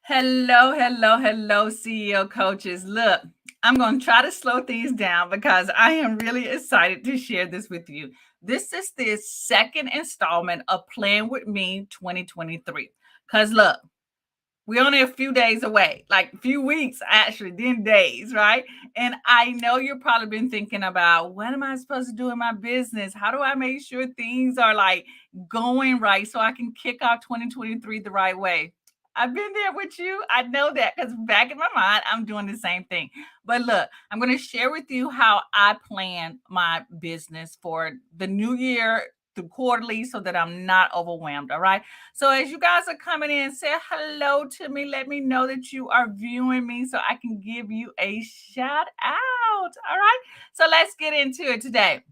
Hello, CEO coaches. Look, I'm going to try to slow things down because I am really excited to share this with you. This is the second installment of Plan With Me 2023. Because look, we're only a few days away, like a few weeks actually, then days, right? And I know you've probably been thinking about what am I supposed to do in my business? How do I make sure things are like going right so I can kick off 2023 the right way? I've been there with you. I know that because back in my mind, I'm doing the same thing. But look, I'm going to share with you how I plan my business for the new year through quarterly so that I'm not overwhelmed. All right. So as you guys are coming in, say hello to me. Let me know that you are viewing me so I can give you a shout out. All right. So let's get into it today.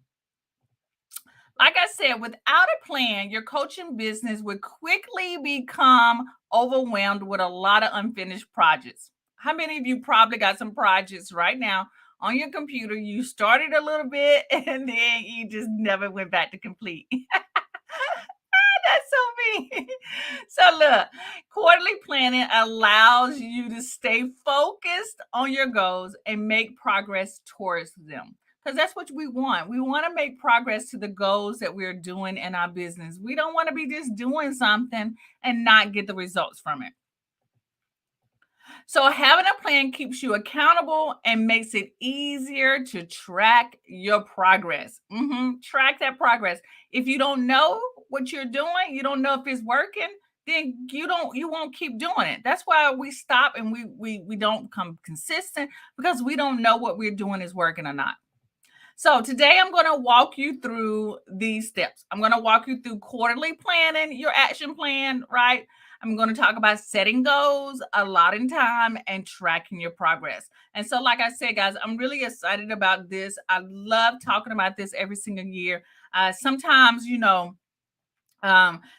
Like I said, without a plan, your coaching business would quickly become overwhelmed with a lot of unfinished projects. How many of you probably got some projects right now on your computer? You started a little bit and then you just never went back to complete. That's so mean. So look, quarterly planning allows you to stay focused on your goals and make progress towards them. Because that's what we want. We want to make progress to the goals that we're doing in our business. We don't want to be just doing something and not get the results from it. So having a plan keeps you accountable and makes it easier to track your progress. Track that progress. If you don't know what you're doing, you don't know if it's working, then you won't keep doing it. That's why we stop and we don't become consistent because we don't know what we're doing is working or not. So today I'm going to walk you through these steps. I'm going to walk you through quarterly planning, your action plan, right? I'm going to talk about setting goals, allotting time, and tracking your progress. And so, like I said, guys, I'm really excited about this. I love talking about this every single year. Sometimes, the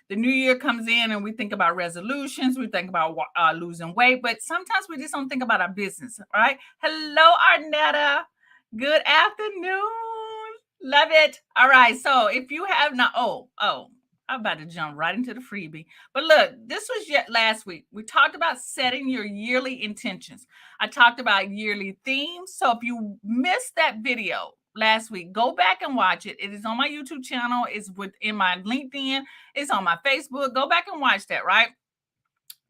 new year comes in and we think about resolutions, we think about losing weight, but sometimes we just don't think about our business, right? Hello, Arnetta. Good afternoon. Love it. All right. So if you have not, I'm about to jump right into the freebie. But look, this was yet last week. We talked about setting your yearly intentions. I talked about yearly themes. So if you missed that video last week, go back and watch it. It is on my YouTube channel. It's within my LinkedIn. It's on my Facebook. Go back and watch that, right?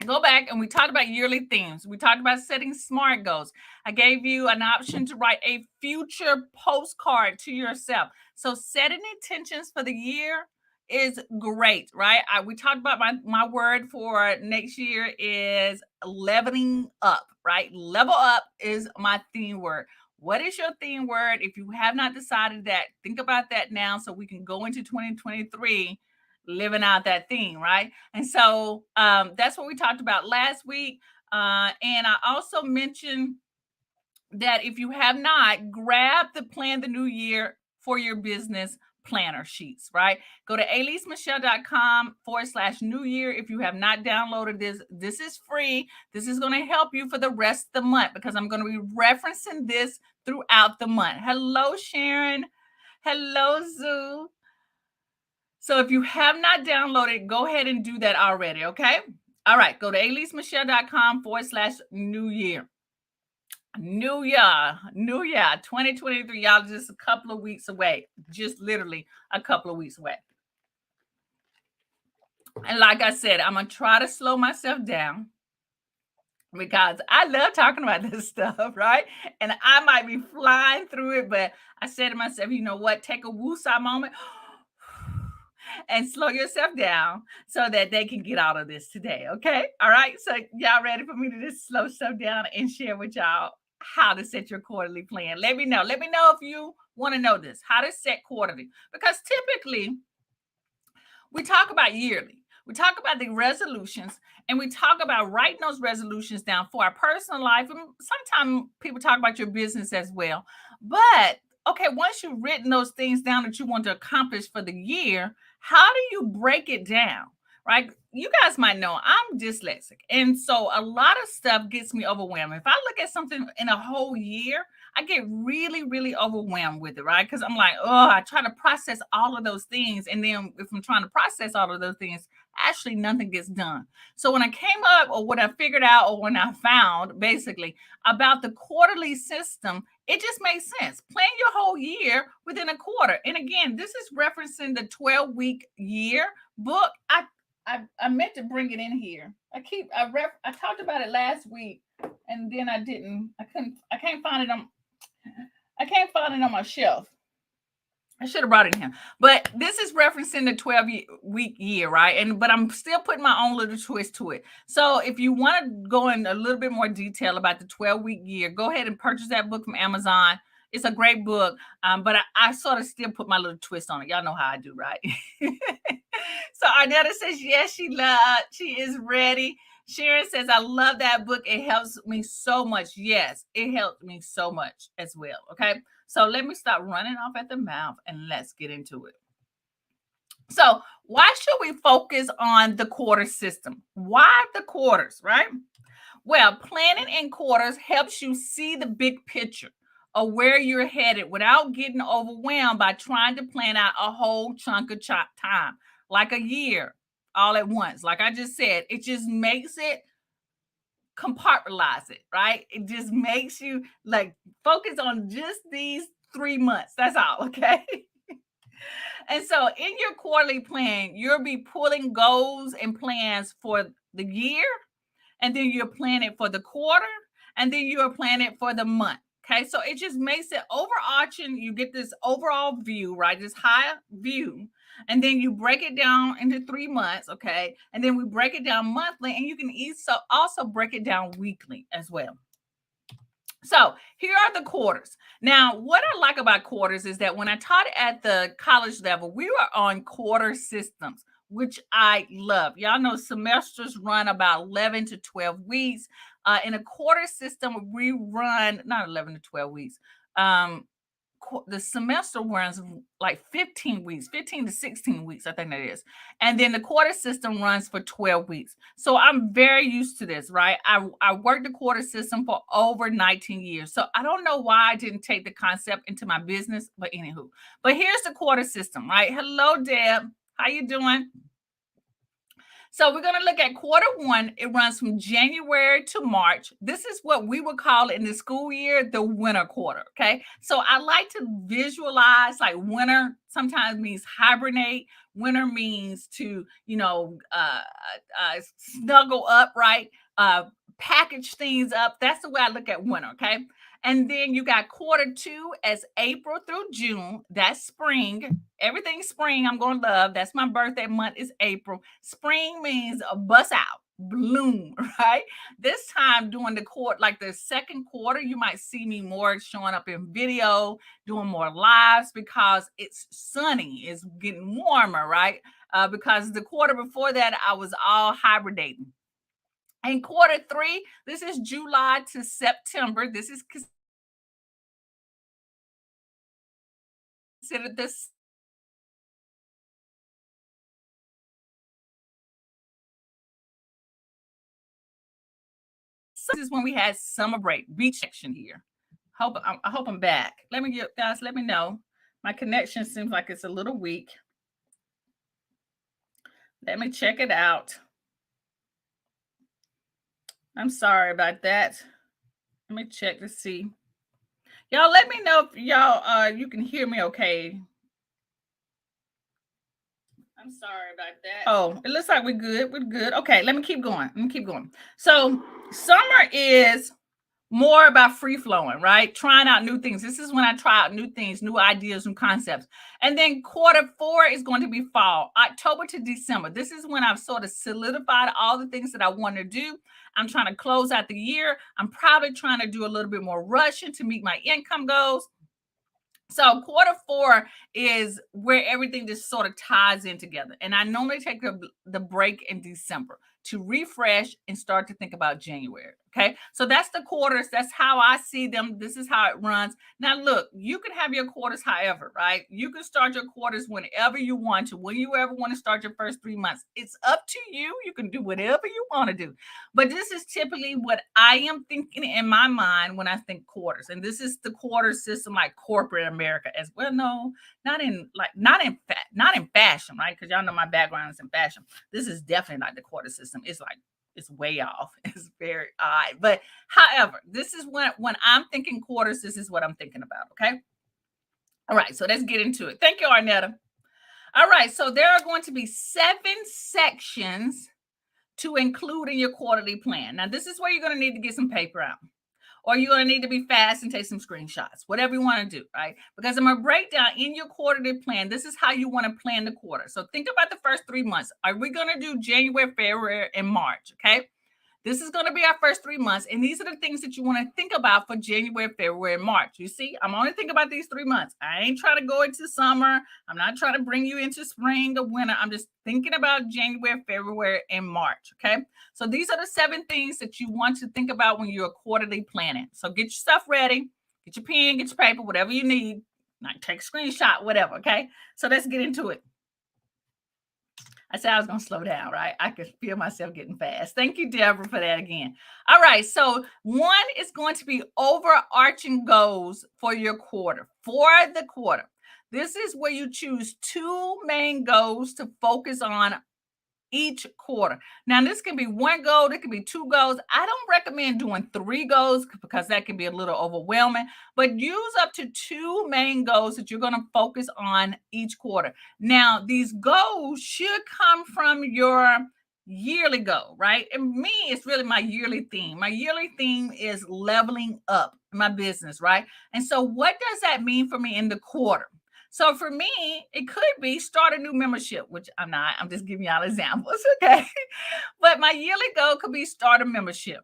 Go back and we talked about yearly themes. We talked about setting SMART goals. I gave you an option to write a future postcard to yourself. So setting intentions for the year is great, right? We talked about my word for next year is leveling up, right? Level up is my theme word. What is your theme word? If you have not decided that, think about that now so we can go into 2023 living out that theme, right? And so that's what we talked about last week. And I also mentioned that if you have not, grab the Plan the New Year for your business planner sheets, right? Go to @alesemichellecom/new year. If you have not downloaded this is free. This is going to help you for the rest of the month because I'm going to be referencing this throughout the month. Hello, Sharon. Hello, Zoo. So if you have not downloaded, go ahead and do that already, okay? All right, go to @alesemichellecom/new year. New year, 2023, y'all, just a couple of weeks away. Just literally a couple of weeks away. And like I said, I'm going to try to slow myself down because I love talking about this stuff, right? And I might be flying through it, but I said to myself, you know what? Take a woosah moment and slow yourself down so that they can get out of this today. Okay. All right. So y'all ready for me to just slow stuff down and share with y'all how to set your quarterly plan? Let me know. Let me know if you want to know this, how to set quarterly, because typically we talk about yearly. We talk about the resolutions and we talk about writing those resolutions down for our personal life. And sometimes people talk about your business as well. But okay, once you've written those things down that you want to accomplish for the year, how do you break it down? Right? You guys might know I'm dyslexic. And so a lot of stuff gets me overwhelmed. If I look at something in a whole year, I get really, really overwhelmed with it, right? Because I'm like, oh, I try to process all of those things. And then if I'm trying to process all of those things, actually nothing gets done. So when I came up, or when I figured out, or when I found basically about the quarterly system, it just made sense. Plan your whole year within a quarter. And again, this is referencing the 12-week year book. I meant to bring it in here. I talked about it last week, and then I didn't. I can't find it on my shelf. I should have brought it in here. But this is referencing the 12-week year, right? But I'm still putting my own little twist to it. So if you want to go in a little bit more detail about the 12-week year, go ahead and purchase that book from Amazon. It's a great book, but I sort of still put my little twist on it. Y'all know how I do, right? So Arnetta says, yes, she is ready. Sharon says, I love that book. It helps me so much. Yes, it helped me so much as well. Okay. So let me stop running off at the mouth and let's get into it. So why should we focus on the quarter system? Why the quarters, right? Well, planning in quarters helps you see the big picture of where you're headed without getting overwhelmed by trying to plan out a whole chunk of time, like a year all at once. Like I just said, it just makes it compartmentalize it, right? It just makes you like focus on just these 3 months. That's all, okay? And so in your quarterly plan, you'll be pulling goals and plans for the year, and then you're planning for the quarter, and then you're planning for the month. Okay, so it just makes it overarching. You get this overall view, right? This high view, and then you break it down into 3 months. Okay, and then we break it down monthly, and you can also break it down weekly as well. So here are the quarters. Now, what I like about quarters is that when I taught at the college level, we were on quarter systems, which I love. Y'all know semesters run about 11 to 12 weeks. In a quarter system, we run not 11 to 12 weeks. The semester runs like 15 weeks, 15 to 16 weeks, I think that is. And then the quarter system runs for 12 weeks. So I'm very used to this, right? I worked the quarter system for over 19 years. So I don't know why I didn't take the concept into my business, but anywho. But here's the quarter system, right? Hello, Deb. How you doing? So we're going to look at quarter one. It runs from January to March. This is what we would call in the school year, the winter quarter. Okay. So I like to visualize like winter sometimes means hibernate. Winter means to, snuggle up, right? Package things up. That's the way I look at winter. Okay. And then you got quarter two as April through June. That's spring. Everything's spring. I'm going to love. That's my birthday month is April. Spring means a bust out, bloom, right? This time during the quarter, like the second quarter, you might see me more showing up in video, doing more lives because it's sunny. It's getting warmer, right? Because the quarter before that, I was all hibernating. And quarter three, this is July to September. This is considered this is when we had summer break, beach section here. I hope I'm back. Let me know. My connection seems like it's a little weak. Let me check it out. I'm sorry about that. Let me check to see. Y'all let me know if you can hear me okay. I'm sorry about that. Oh, it looks like we're good. We're good. Okay, let me keep going. So summer is more about free flowing, right? Trying out new things. This is when I try out new things, new ideas, new concepts. And then quarter four is going to be fall, October to December. This is when I've sort of solidified all the things that I want to do. I'm trying to close out the year. I'm probably trying to do a little bit more rushing to meet my income goals. So quarter four is where everything just sort of ties in together. And I normally take the break in December to refresh and start to think about January. Okay. So that's the quarters. That's how I see them. This is how it runs. Now, look, you can have your quarters however, right? You can start your quarters whenever you want to, when you ever want to start your first 3 months. It's up to you. You can do whatever you want to do. But this is typically what I am thinking in my mind when I think quarters. And this is the quarter system like corporate America as well. No, not in not in fashion, right? Because y'all know my background is in fashion. This is definitely not the quarter system. It's like it's way off. It's very odd. But however, this is when I'm thinking quarters, this is what I'm thinking about. Okay. All right. So let's get into it. Thank you, Arnetta. All right. So there are going to be 7 sections to include in your quarterly plan. Now, this is where you're going to need to get some paper out, or you're going to need to be fast and take some screenshots, whatever you want to do, right? Because I'm going to break down in your quarterly plan. This is how you want to plan the quarter. So think about the first 3 months. Are we going to do January, February, and March? Okay. This is going to be our first 3 months. And these are the things that you want to think about for January, February, and March. You see, I'm only thinking about these 3 months. I ain't trying to go into summer. I'm not trying to bring you into spring or winter. I'm just thinking about January, February, and March. Okay. So these are the 7 things that you want to think about when you're quarterly planning. So get your stuff ready, get your pen, get your paper, whatever you need. Like take a screenshot, whatever. Okay. So let's get into it. I said I was going to slow down, right? I could feel myself getting fast. Thank you, Deborah, for that again. All right. So 1 is going to be overarching goals for your quarter, for the quarter. This is where you choose 2 main goals to focus on each quarter. Now, this can be 1 goal, it can be 2 goals. I don't recommend doing 3 goals because that can be a little overwhelming, but use up to 2 main goals that you're going to focus on each quarter. Now, these goals should come from your yearly goal, right? And me, it's really my yearly theme. My yearly theme is leveling up my business, right? And so what does that mean for me in the quarter? So for me, it could be start a new membership, which I'm not. I'm just giving y'all examples, okay? But my yearly goal could be start a membership.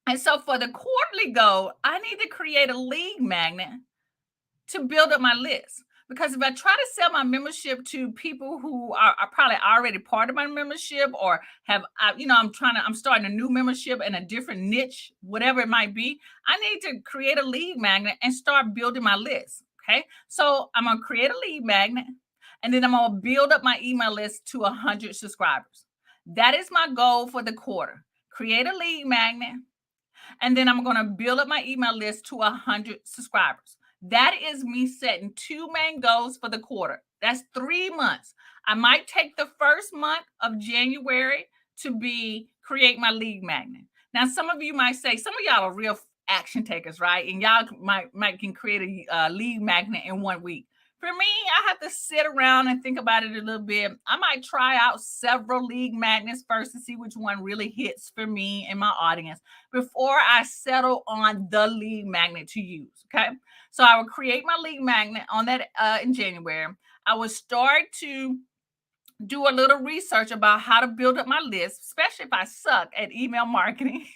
And so for the quarterly goal, I need to create a lead magnet to build up my list. Because if I try to sell my membership to people who are probably already part of my membership or have, I'm starting a new membership in a different niche, whatever it might be, I need to create a lead magnet and start building my list. Okay. So I'm going to create a lead magnet and then I'm going to build up my email list to 100 subscribers. That is my goal for the quarter. Create a lead magnet and then I'm going to build up my email list to 100 subscribers. That is me setting 2 main goals for the quarter. That's 3 months. I might take the first month of January to be create my lead magnet. Now, some of you might say, some of y'all are real action takers, right? And y'all might can create a lead magnet in 1 week. For me, I have to sit around and think about it a little bit. I might try out several lead magnets first to see which one really hits for me and my audience before I settle on the lead magnet to use. Okay. So I will create my lead magnet on that in January. I will start to do a little research about how to build up my list, especially if I suck at email marketing.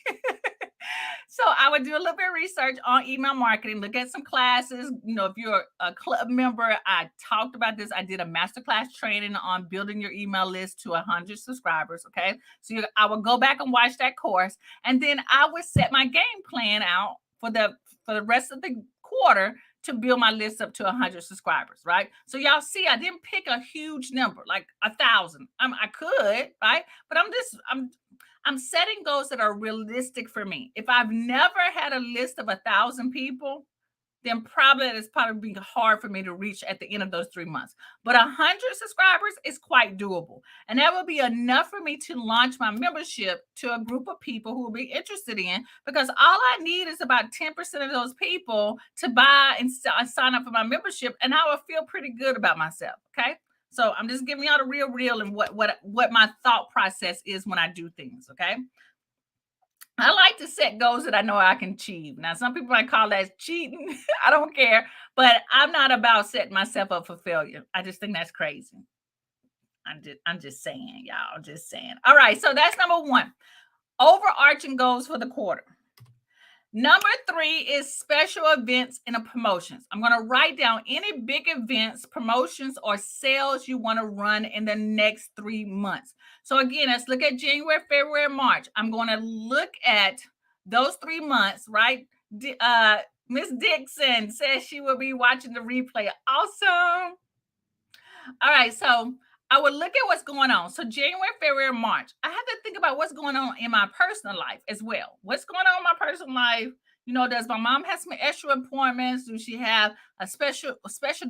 So I would do a little bit of research on email marketing, look at some classes. If you're a club member, I talked about this. I did a masterclass training on building your email list to 100 subscribers. Okay. So I would go back and watch that course. And then I would set my game plan out for the rest of the quarter to build my list up to 100 subscribers, right? So y'all see, I didn't pick a huge number, like 1,000. I could, right? But I'm setting goals that are realistic for me. If I've never had a list of 1,000 people, then it's probably be hard for me to reach at the end of those 3 months. But 100 subscribers is quite doable. And that will be enough for me to launch my membership to a group of people who will be interested in, because all I need is about 10% of those people to buy and sign up for my membership. And I will feel pretty good about myself. Okay. So I'm just giving y'all the real and what my thought process is when I do things. Okay. I like to set goals that I know I can achieve. Now, some people might call that cheating. I don't care, but I'm not about setting myself up for failure. I just think that's crazy. I'm just saying, y'all, just saying. All right. So that's number 1, overarching goals for the quarter. Number 3 is special events and promotions. I'm going to write down any big events, promotions, or sales you want to run in the next 3 months. So again, let's look at January, February, March. I'm going to look at those 3 months, right? Miss Dixon says she will be watching the replay. Awesome. All right. So I would look at what's going on. So January, February, March, I have to think about what's going on in my personal life as well. What's going on in my personal life? Does my mom have some extra appointments? Do she have a special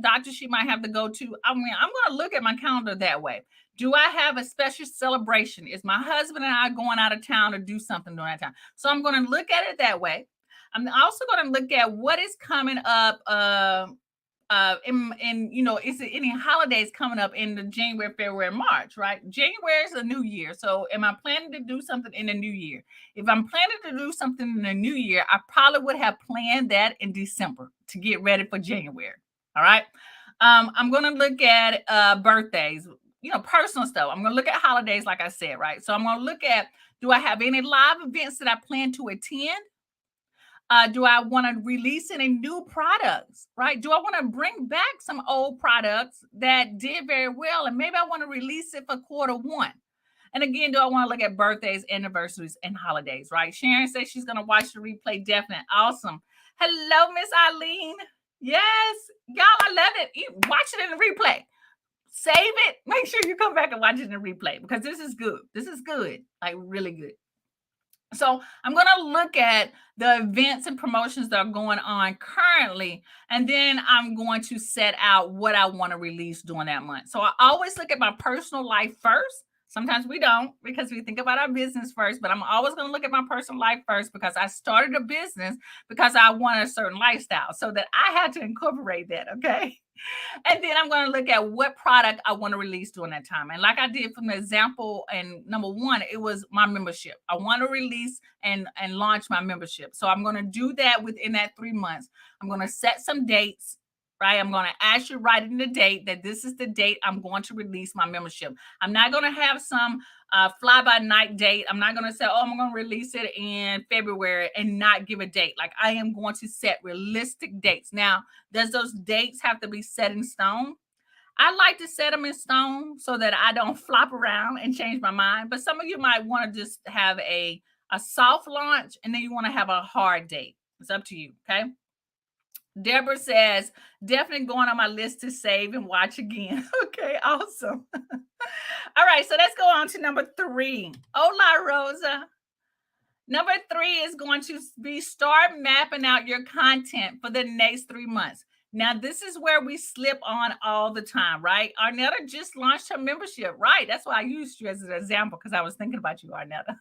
doctor she might have to go to? I mean, I'm going to look at my calendar that way. Do I have a special celebration? Is my husband and I going out of town to do something during that time? So I'm going to look at it that way. I'm also going to look at what is coming up. Is there any holidays coming up in the January, February, March, right? January is a new year. So am I planning to do something in the new year? If I'm planning to do something in the new year, I probably would have planned that in December to get ready for January. All right. I'm going to look at birthdays, personal stuff. I'm going to look at holidays, like I said, right? So I'm going to look at, do I have any live events that I plan to attend? Do I want to release any new products, right? Do I want to bring back some old products that did very well? And maybe I want to release it for quarter one. And again, do I want to look at birthdays, anniversaries, and holidays, right? Sharon says she's going to watch the replay. Definitely. Awesome. Hello, Miss Eileen. Yes. Y'all, I love it. Watch it in the replay. Save it. Make sure you come back and watch it in the replay because this is good. This is good. Like really good. So I'm going to look at the events and promotions that are going on currently, and then I'm going to set out what I want to release during that month. So I always look at my personal life first. Sometimes we don't because we think about our business first, but I'm always going to look at my personal life first because I started a business because I wanted a certain lifestyle so that I had to incorporate that. Okay. And then I'm going to look at what product I want to release during that time. And like I did from the example, and number one, it was my membership. I want to release and launch my membership. So I'm going to do that within that 3 months. I'm going to set some dates, right? I'm going to actually write in the date that this is the date I'm going to release my membership. I'm not going to have some fly by night date. I'm not going to say, oh, I'm going to release it in February and not give a date. Like I am going to set realistic dates. Now, does those dates have to be set in stone? I like to set them in stone so that I don't flop around and change my mind. But some of you might want to just have a soft launch and then you want to have a hard date. It's up to you. Okay. Deborah says, definitely going on my list to save and watch again. Okay, awesome. All right, so let's go on to number 3. Hola, Rosa. Number 3 is going to be start mapping out your content for the next 3 months. Now, this is where we slip on all the time, right? Arnetta just launched her membership, right? That's why I used you as an example because I was thinking about you, Arnetta.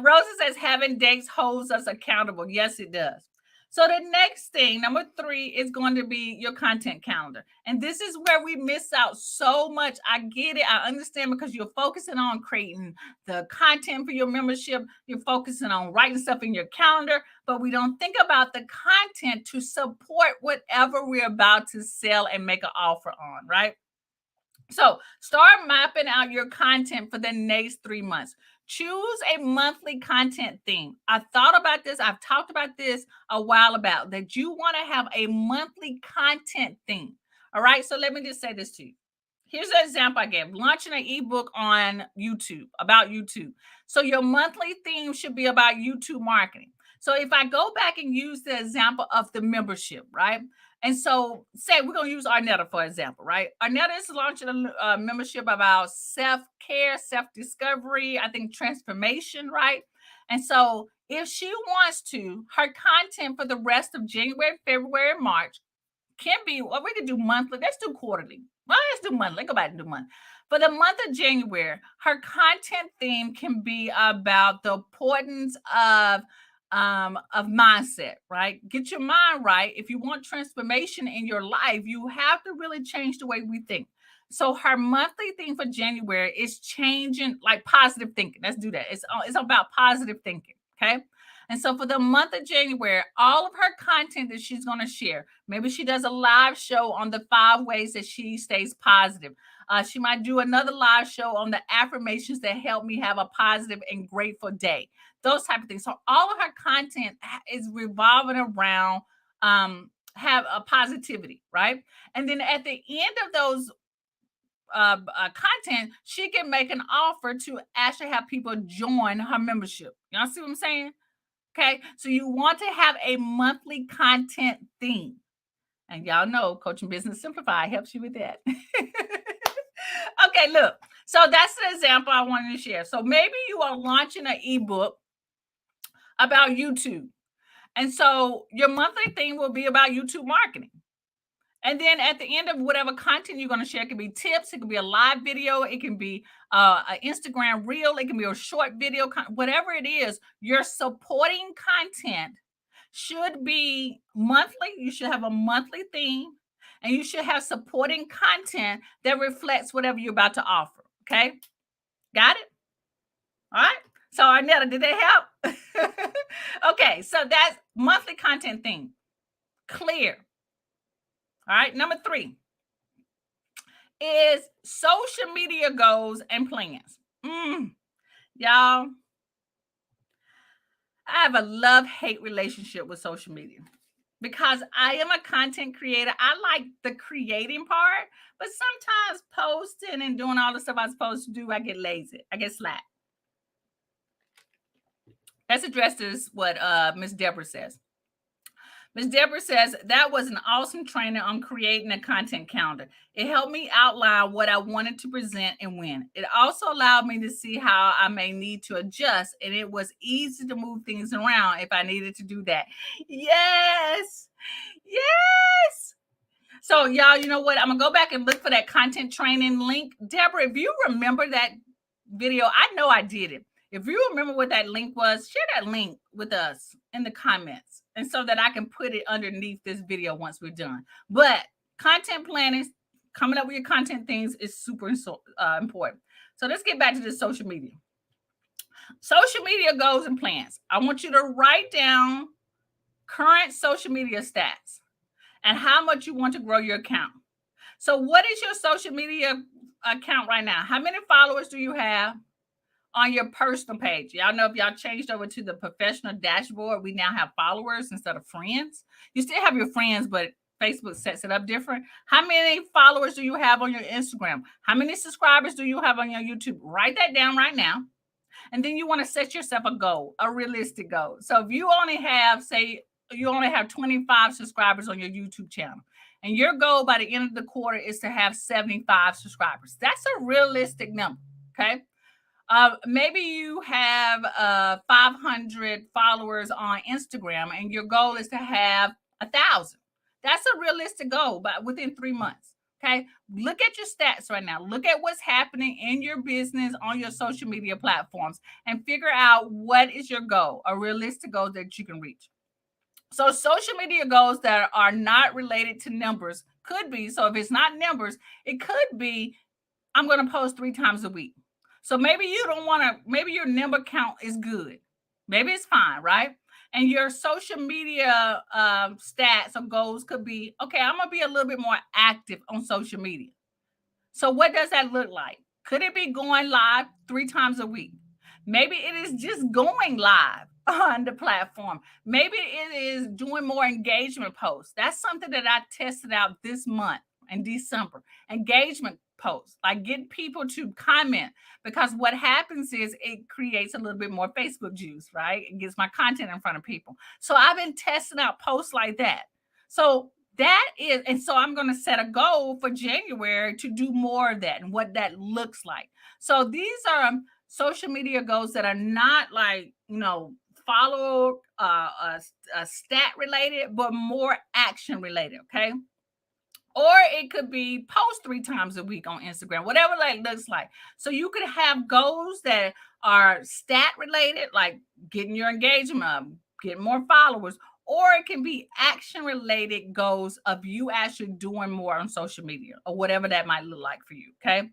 Rosa says having dates holds us accountable. Yes, it does. So the next thing, number 3, is going to be your content calendar. And this is where we miss out so much. I get it. I understand because you're focusing on creating the content for your membership. You're focusing on writing stuff in your calendar, but we don't think about the content to support whatever we're about to sell and make an offer on, right? So start mapping out your content for the next 3 months. Choose a monthly content theme. I thought about this. I've talked about this a while about that you want to have a monthly content theme. All right. So let me just say this to you. Here's an example I gave. Launching an ebook on YouTube about YouTube. So your monthly theme should be about YouTube marketing. So if I go back and use the example of the membership, right? And so say we're going to use Arnetta, for example, right? Arnetta is launching a membership about self-care, self-discovery, I think transformation, right? And so if she wants to, her content for the rest of January, February, March can be, well, we could do monthly. Let's do quarterly. Well, let's do monthly. Let's go back and do month. For the month of January, her content theme can be about the importance of mindset, right? Get your mind right. If you want transformation in your life, you have to really change the way we think. So her monthly thing for January is changing, like positive thinking. Let's do that. It's about positive thinking. Okay. And so for the month of January, all of her content that she's going to share, maybe she does a live show on the 5 ways that she stays positive. She might do another live show on the affirmations that help me have a positive and grateful day. Those type of things. So all of her content is revolving around have a positivity, right? And then at the end of those content, she can make an offer to actually have people join her membership. Y'all see what I'm saying? Okay, so you want to have a monthly content theme. And y'all know Coaching Business Simplified helps you with that. Okay, look. So that's the example I wanted to share. So maybe you are launching an ebook about YouTube. And so your monthly theme will be about YouTube marketing. And then at the end of whatever content you're going to share, it can be tips, it can be a live video, it can be an Instagram reel, it can be a short video, whatever it is, your supporting content should be monthly. You should have a monthly theme, and you should have supporting content that reflects whatever you're about to offer. Okay. Got it? All right. So Arnetta, did that help? Okay. So that's monthly content theme. Clear. All right. Number 3 is social media goals and plans. Y'all, I have a love-hate relationship with social media because I am a content creator. I like the creating part, but sometimes posting and doing all the stuff I'm supposed to do, I get lazy. I get slack. Let's address this, what Miss Deborah says. Ms. Deborah says, that was an awesome training on creating a content calendar. It helped me outline what I wanted to present and when. It also allowed me to see how I may need to adjust, and it was easy to move things around if I needed to do that. Yes. Yes. So y'all, you know what? I'm going to go back and look for that content training link. Deborah, if you remember that video, I know I did it. If you remember what that link was, share that link with us in the comments, and so that I can put it underneath this video once we're done. But content planning, coming up with your content things is super important. So let's get back to this social media. Social media goals and plans. I want you to write down current social media stats and how much you want to grow your account. So what is your social media account right now? How many followers do you have on your personal page? Y'all know if y'all changed over to the professional dashboard, we now have followers instead of friends. You still have your friends, but Facebook sets it up different. How many followers do you have on your Instagram? How many subscribers do you have on your YouTube? Write that down right now. And then you want to set yourself a goal, a realistic goal. So if you only have, say, you only have 25 subscribers on your YouTube channel, and your goal by the end of the quarter is to have 75 subscribers. That's a realistic number, okay? Maybe you have 500 followers on Instagram and your goal is to have 1,000. That's a realistic goal, but within 3 months. Okay. Look at your stats right now. Look at what's happening in your business on your social media platforms and figure out what is your goal, a realistic goal that you can reach. So social media goals that are not related to numbers could be, so if it's not numbers, it could be, I'm going to post 3 times a week. So maybe you don't want to, maybe your number count is good. Maybe it's fine, right? And your social media stats or goals could be, okay, I'm going to be a little bit more active on social media. So what does that look like? Could it be going live 3 times a week? Maybe it is just going live on the platform. Maybe it is doing more engagement posts. That's something that I tested out this month in December. Engagement posts, like get people to comment, because what happens is it creates a little bit more Facebook juice, right? It gets my content in front of people. So I've been testing out posts like that. So that is, and so I'm going to set a goal for January to do more of that and what that looks like. So these are social media goals that are not like, follow a stat related, but more action related. Okay. Or it could be post 3 times a week on Instagram, whatever that looks like. So you could have goals that are stat related, like getting your engagement up, getting more followers, or it can be action related goals of you actually doing more on social media or whatever that might look like for you. Okay.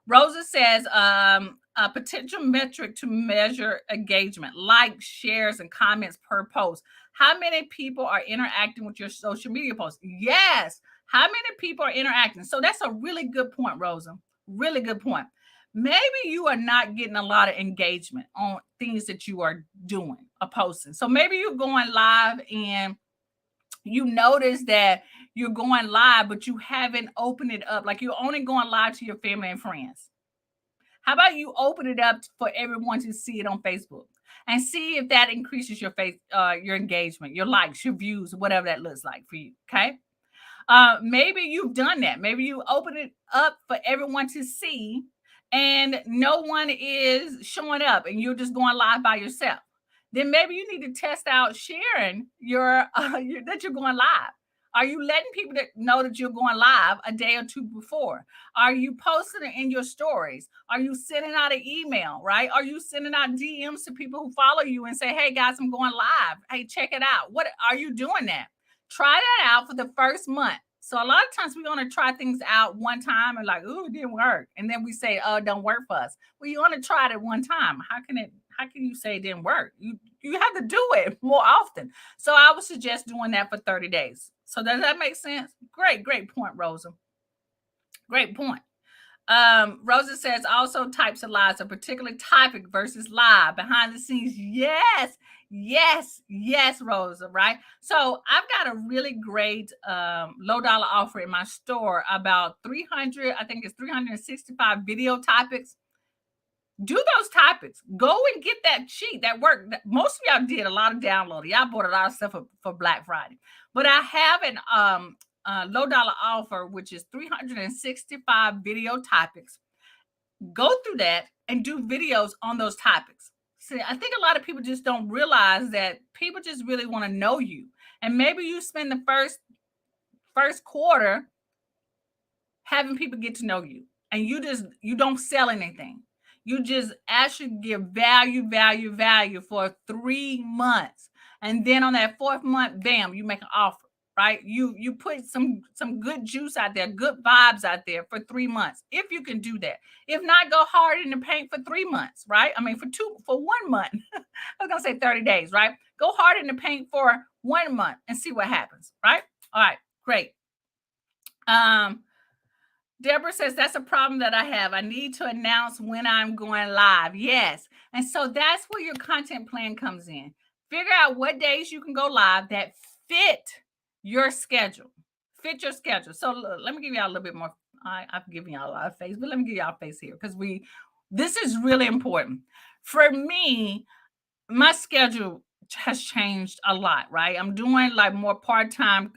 Rosa says, a potential metric to measure engagement, likes, shares, and comments per post. How many people are interacting with your social media posts? Yes. How many people are interacting? So that's a really good point, Rosa. Really good point. Maybe you are not getting a lot of engagement on things that you are doing or posting. So maybe you're going live and you notice that you're going live, but you haven't opened it up. Like you're only going live to your family and friends. How about you open it up for everyone to see it on Facebook and see if that increases your engagement, your likes, your views, whatever that looks like for you. Okay. Maybe you've done that. Maybe you open it up for everyone to see and no one is showing up and you're just going live by yourself. then maybe you need to test out sharing that you're going live. Are you letting people that know that you're going live a day or two before? Are you posting it in your stories? Are you sending out an email, right? Are you sending out DMs to people who follow you and say, hey guys, I'm going live. Hey, check it out. What are you doing that? Try that out for the first month. So a lot of times we want to try things out one time and like, ooh, it didn't work. And then we say, oh, it don't work for us. Well, you want to try it at one time. How can you say it didn't work? You have to do it more often. So I would suggest doing that for 30 days. So does that make sense? Great point, Rosa. Great point. Rosa says also types of lives, a particular topic versus live behind the scenes. Yes, Rosa, right? So I've got a really great low dollar offer in my store about 300, I think it's 365 video topics. Do those topics. Go and get that sheet, that work. Most of y'all did a lot of downloading. Y'all bought a lot of stuff for Black Friday. But I have an low dollar offer, which is 365 video topics. Go through that and do videos on those topics. See, I think a lot of people just don't realize that people just really want to know you. And maybe you spend the first quarter having people get to know you, and you don't sell anything. You just actually give value for 3 months. And then on that 4th month, bam, you make an offer, right? You put some good juice out there, good vibes out there for 3 months. If you can do that. If not, go hard in the paint for 3 months, right? I mean, for 1 month. I was going to say 30 days, right? Go hard in the paint for 1 month and see what happens, right? All right, great. Deborah says, that's a problem that I have. I need to announce when I'm going live. Yes. And so that's where your content plan comes in. Figure out what days you can go live that fit your schedule. Fit your schedule. So let me give y'all a little bit more. I've given y'all a lot of face, but let me give y'all a face here because this is really important. For me, my schedule has changed a lot, right? I'm doing like more part-time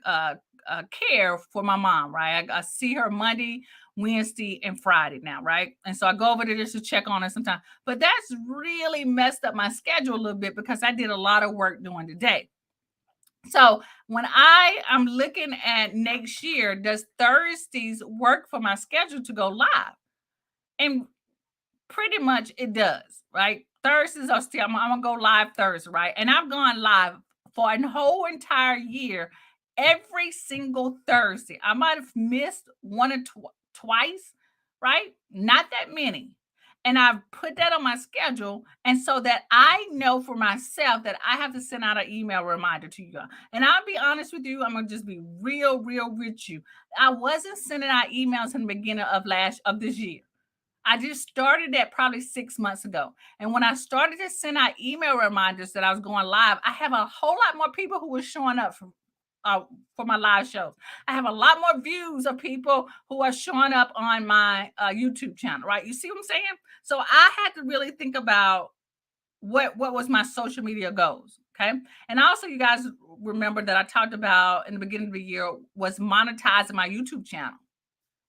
care for my mom, right? I see her Monday, Wednesday, and Friday now, right? And so I go over there just to check on her sometimes. But that's really messed up my schedule a little bit because I did a lot of work during the day. So when I am looking at next year, does Thursdays work for my schedule to go live? And pretty much it does, right? Thursdays are still, I'm gonna go live Thursday, right? And I've gone live for a whole entire year, every single Thursday. I might have missed one or twice, right? Not that many. And I've put that on my schedule. And so that I know for myself that I have to send out an email reminder to you. And I'll be honest with you, I'm gonna just be real with you. I wasn't sending out emails in the beginning of this year. I just started that probably 6 months ago. And when I started to send out email reminders that I was going live, I have a whole lot more people who were showing up for my live shows. I have a lot more views of people who are showing up on my YouTube channel, right? You see what I'm saying? So I had to really think about what was my social media goals. Okay. And also, you guys remember that I talked about in the beginning of the year was monetizing my YouTube channel.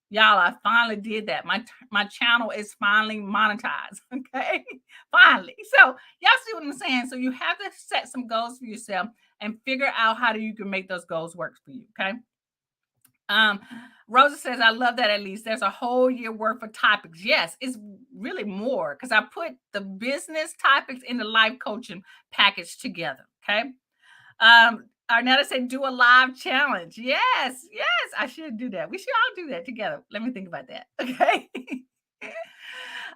Y'all, I finally did that. My channel is finally monetized. Okay. Finally. So y'all see what I'm saying? So you have to set some goals for yourself and figure out how you can make those goals work for you. Okay. Rosa says, I love that. At least there's a whole year worth of topics. Yes, it's really more because I put the business topics in the life coaching package together. Okay. Arnetta said, do a live challenge. Yes, I should do that. We should all do that together. Let me think about that. Okay.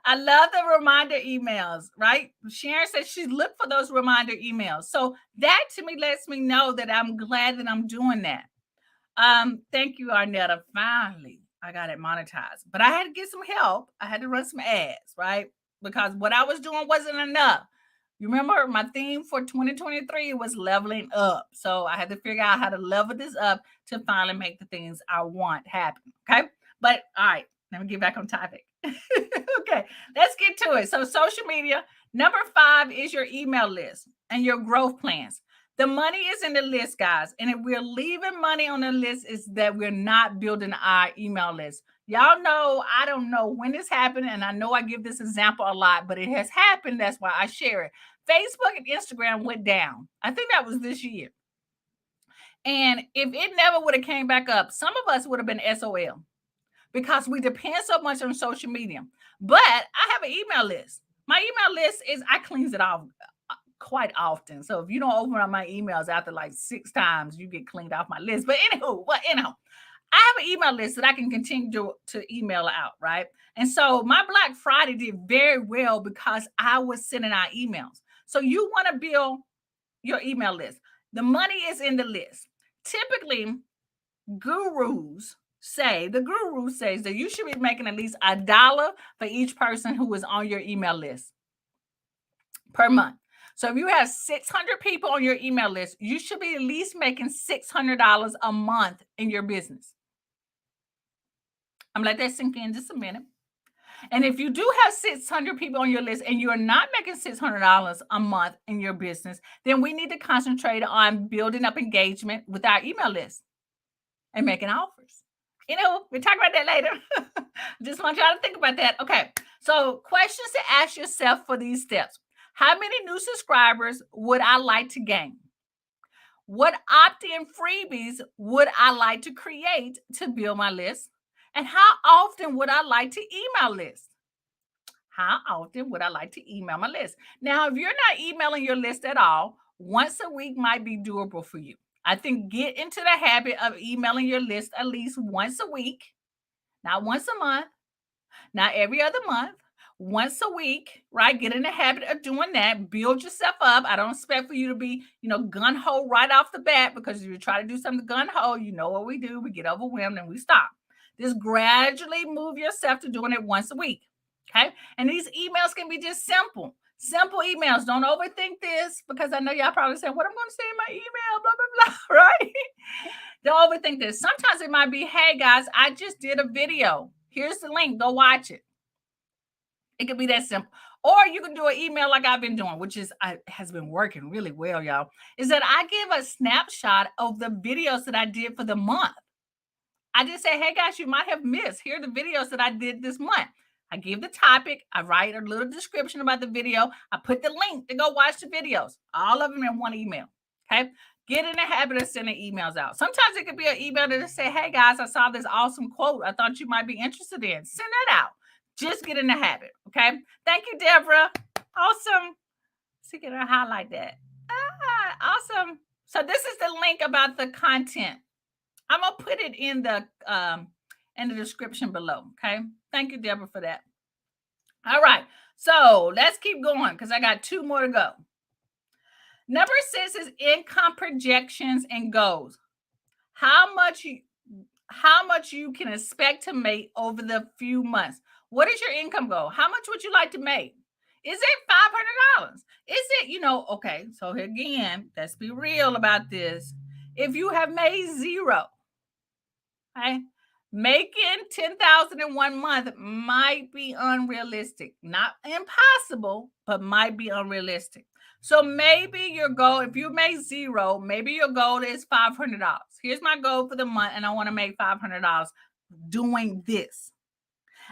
I love the reminder emails, right? Sharon says she looked for those reminder emails. So that to me lets me know that I'm glad that I'm doing that. Thank you, Arnetta. Finally, I got it monetized. But I had to get some help. I had to run some ads, right? Because what I was doing wasn't enough. You remember my theme for 2023 was leveling up. So I had to figure out how to level this up to finally make the things I want happen. Okay. But all right, let me get back on topic. Okay, let's get to it. So social media, number 5 is your email list and your growth plans. The money is in the list, guys. And if we're leaving money on the list, is that we're not building our email list. Y'all know, I don't know when this happened, and I know I give this example a lot, but it has happened. That's why I share it. Facebook and Instagram went down. I think that was this year. And if it never would have came back up, some of us would have been SOL because we depend so much on social media. But I have an email list. My email list is I cleans it off quite often. So if you don't open up my emails after like 6 times, you get cleaned off my list. But anyhow, I have an email list that I can continue to email out, right? And so my Black Friday did very well because I was sending out emails. So you want to build your email list. The money is in the list. Typically, the guru says that you should be making at least $1 for each person who is on your email list per month. So if you have 600 people on your email list, you should be at least making $600 a month in your business. I'm gonna let that sink in just a minute. And if you do have 600 people on your list and you're not making $600 a month in your business, then we need to concentrate on building up engagement with our email list and making offers. We'll talk about that later. Just want y'all to think about that. Okay. So questions to ask yourself for these steps. How many new subscribers would I like to gain? What opt-in freebies would I like to create to build my list? And how often would I like to email list? How often would I like to email my list? Now, if you're not emailing your list at all, once a week might be doable for you. I think get into the habit of emailing your list at least once a week, not once a month, not every other month, once a week, right? Get in the habit of doing that. Build yourself up. I don't expect for you to be, gun-ho right off the bat, because if you try to do something gun-ho, you know what we do. We get overwhelmed and we stop. Just gradually move yourself to doing it once a week. Okay. And these emails can be just simple emails. Don't overthink this, because I know y'all probably saying, what I'm going to say in my email, blah, blah, blah, right? Don't overthink this. Sometimes it might be, hey guys, I just did a video. Here's the link. Go watch it. It could be that simple. Or you can do an email like I've been doing, which has been working really well, y'all, is that I give a snapshot of the videos that I did for the month. I just say, hey guys, you might have missed. Here are the videos that I did this month. I give the topic. I write a little description about the video. I put the link to go watch the videos. All of them in one email. Okay. Get in the habit of sending emails out. Sometimes it could be an email to just say, hey guys, I saw this awesome quote I thought you might be interested in. Send that out. Just get in the habit. Okay. Thank you, Deborah. Awesome. See, can I highlight that? Awesome. So this is the link about the content. I'm gonna put it in the description below. Okay. Thank you, Deborah, for that. All right. So let's keep going, because I got 2 more to go. Number 6 is income projections and goals. How much you can expect to make over the few months. What is your income goal? How much would you like to make? Is it $500? Is it, okay. So again, let's be real about this. If you have made 0, okay, making $10,000 in 1 month might be unrealistic. Not impossible, but might be unrealistic. So maybe your goal, if you make 0, maybe your goal is $500. Here's my goal for the month, and I want to make $500 doing this.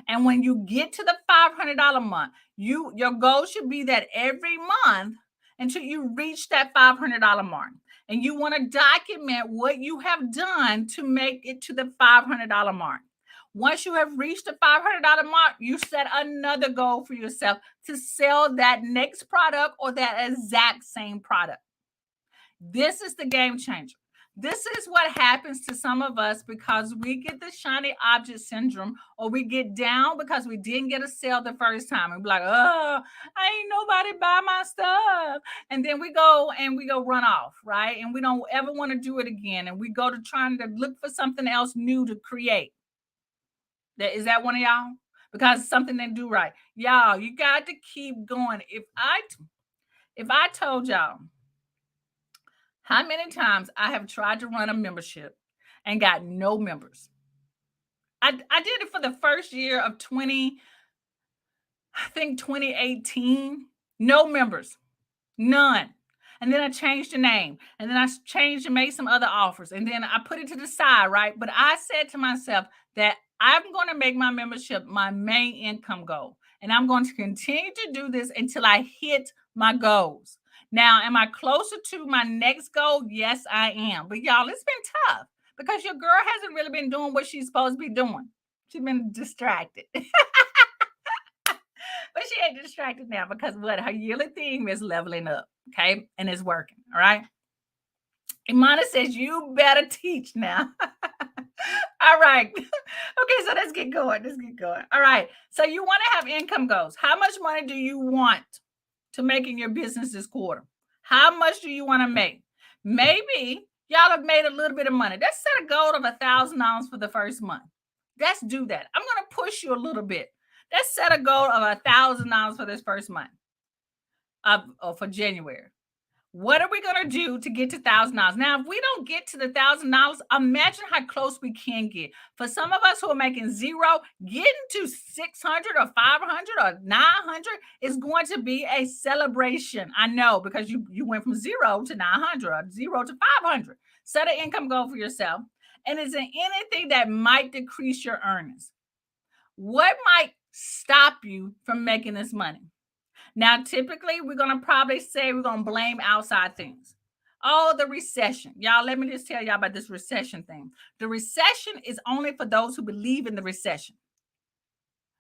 And when you get to the $500 month, your goal should be that every month until you reach that $500 mark. And you want to document what you have done to make it to the $500 mark. Once you have reached the $500 mark, you set another goal for yourself to sell that next product or that exact same product. This is the game changer. This is what happens to some of us because we get the shiny object syndrome, or we get down because we didn't get a sale the first time. And we're like, oh, ain't nobody buy my stuff. And then we go run off, right? And we don't ever want to do it again. And we go to trying to look for something else new to create. Is that one of y'all? Because it's something they do right. Y'all, you got to keep going. If I told y'all how many times I have tried to run a membership and got no members. I did it for the first year of 2018. No members. None. And then I changed the name. And then I changed and made some other offers. And then I put it to the side, right? But I said to myself that I'm going to make my membership my main income goal. And I'm going to continue to do this until I hit my goals. Now, am I closer to my next goal? Yes, I am. But y'all, it's been tough because your girl hasn't really been doing what she's supposed to be doing. She's been distracted. But she ain't distracted now because what? Her yearly theme is leveling up. Okay. And it's working. All right. Imana says, you better teach now. All right. Okay, so let's get going. Let's get going. All right. So you want to have income goals. How much money do you want to make in your business this quarter? How much do you want to make? Maybe y'all have made a little bit of money. Let's set a goal of $1,000 for the first month. Let's do that. I'm going to push you a little bit. Let's set a goal of $1,000 for this first month for January. What are we going to do to get to $1,000? Now, if we don't get to the $1,000, imagine how close we can get. For some of us who are making zero, getting to 600 or 500 or 900 is going to be a celebration. I know, because you went from 0 to 900 or 0 to 500. Set an income goal for yourself. And is there anything that might decrease your earnings? What might stop you from making this money? Now, typically, we're going to probably say we're going to blame outside things. Oh, the recession. Y'all, let me just tell y'all about this recession thing. The recession is only for those who believe in the recession.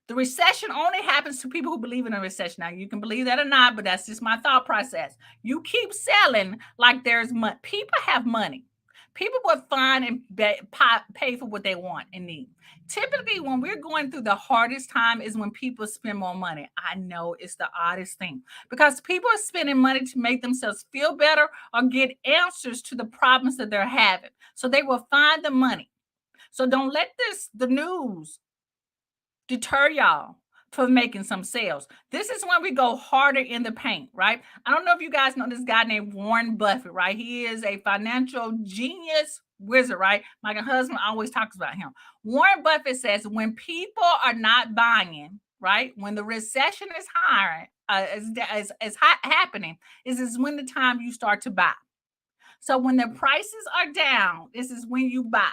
The recession only happens to people who believe in a recession. Now, you can believe that or not, but that's just my thought process. You keep selling like there's money. People have money. People will find and pay for what they want and need. Typically, when we're going through the hardest time is when people spend more money. I know it's the oddest thing because people are spending money to make themselves feel better or get answers to the problems that they're having. So they will find the money. So don't let the news deter y'all from making some sales. This is when we go harder in the paint, right? I don't know if you guys know this guy named Warren Buffett, right? He is a financial genius wizard, right? My husband always talks about him. Warren Buffett says when people are not buying, right? When the recession is high, happening, is when the time you start to buy. So when the prices are down, this is when you buy.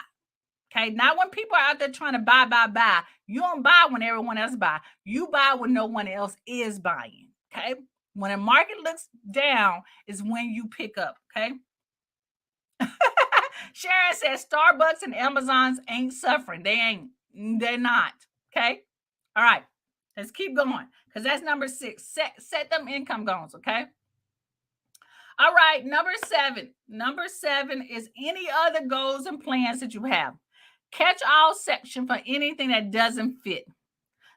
Okay, not when people are out there trying to buy. You don't buy when everyone else buy. You buy when no one else is buying. Okay, when a market looks down is when you pick up. Okay. Sharon says Starbucks and Amazon's ain't suffering. They ain't. They're not. Okay. All right. Let's keep going because that's number 6. Set them income goals. Okay. All right. Number 7. Number 7 is any other goals and plans that you have. Catch all section for anything that doesn't fit.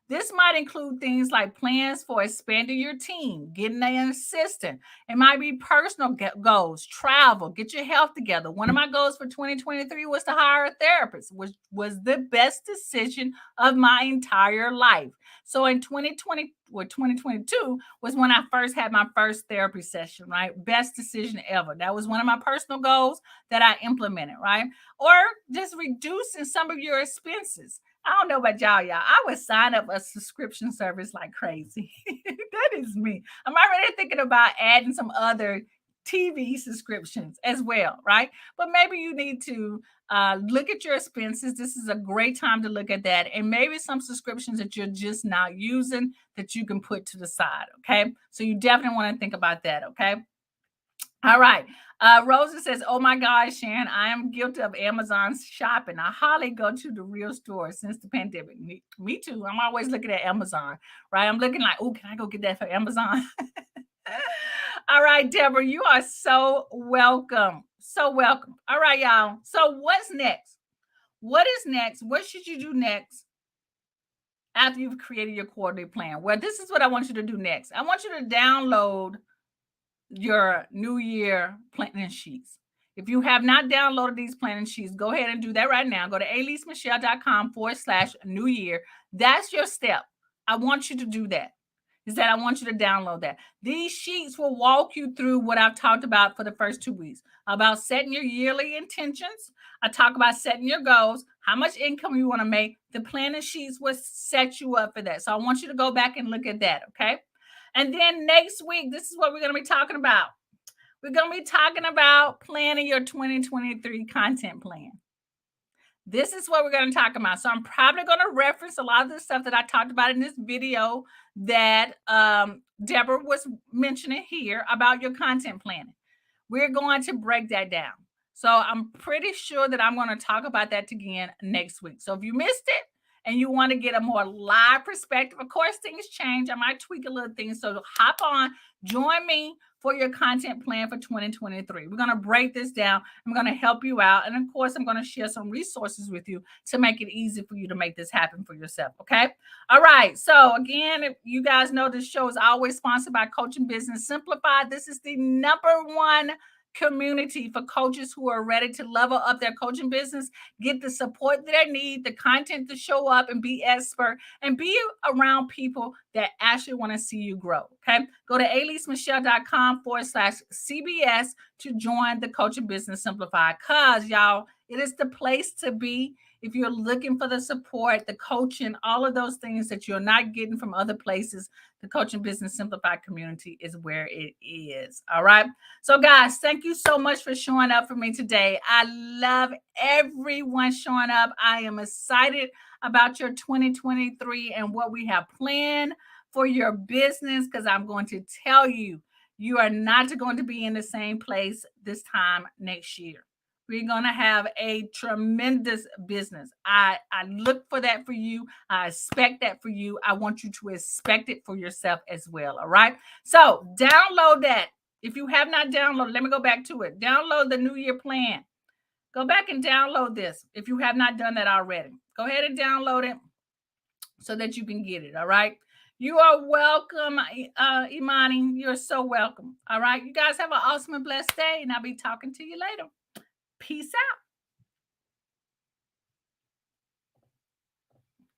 This might include things like plans for expanding your team, getting an assistant. It might be personal goals, travel, get your health together. One of my goals for 2023 was to hire a therapist, which was the best decision of my entire life. So in 2022 was when I first had my first therapy session, right? Best decision ever. That was one of my personal goals that I implemented, right? Or just reducing some of your expenses. I don't know about y'all. I would sign up a subscription service like crazy. That is me. I'm already thinking about adding some other TV subscriptions as well, right? But maybe you need to look at your expenses. This is a great time to look at that. And maybe some subscriptions that you're just not using that you can put to the side, okay? So you definitely want to think about that, okay? All right. Rosa says, oh my gosh, Sharon, I am guilty of Amazon shopping. I hardly go to the real store since the pandemic. Me too. I'm always looking at Amazon, right? I'm looking like, oh, can I go get that for Amazon? All right, Deborah, you are so welcome. So welcome. All right, y'all. So what's next? What is next? What should you do next after you've created your quarterly plan? Well, this is what I want you to do next. I want you to download your New Year planning sheets. If you have not downloaded these planning sheets, go ahead and do that right now. Go to aleesemichelle.com/New Year. That's your step. I want you to do that. I want you to download that. These sheets will walk you through what I've talked about for the first 2 weeks about setting your yearly intentions. I talk about setting your goals, how much income you want to make. The planning sheets will set you up for that. So I want you to go back and look at that. Okay. And then next week, this is what we're going to be talking about. We're going to be talking about planning your 2023 content plan. This is what we're going to talk about. So I'm probably going to reference a lot of the stuff that I talked about in this video that Deborah was mentioning here about your content planning. We're going to break that down. So I'm pretty sure that I'm going to talk about that again next week. So if you missed it and you want to get a more live perspective, of course, things change. I might tweak a little things. So hop on, join me for your content plan for 2023. We're going to break this down. I'm going to help you out. And of course, I'm going to share some resources with you to make it easy for you to make this happen for yourself. Okay. All right. So again, if you guys know, this show is always sponsored by Coaching Business Simplified. This is the #1 community for coaches who are ready to level up their coaching business, get the support that they need, the content to show up and be expert, and be around people that actually want to see you grow. Okay. Go to aleesemichelle.com/CBS to join the Coaching Business Simplified. Cause y'all, it is the place to be if you're looking for the support, the coaching, all of those things that you're not getting from other places. The Coaching Business Simplified community is where it is. All right. So, guys, thank you so much for showing up for me today. I love everyone showing up. I am excited about your 2023 and what we have planned for your business, because I'm going to tell you, you are not going to be in the same place this time next year. We're going to have a tremendous business. I look for that for you. I expect that for you. I want you to expect it for yourself as well. All right. So download that. If you have not downloaded, let me go back to it. Download the New Year plan. Go back and download this if you have not done that already. Go ahead and download it so that you can get it. All right. You are welcome, Imani. You're so welcome. All right. You guys have an awesome and blessed day, and I'll be talking to you later. Peace out.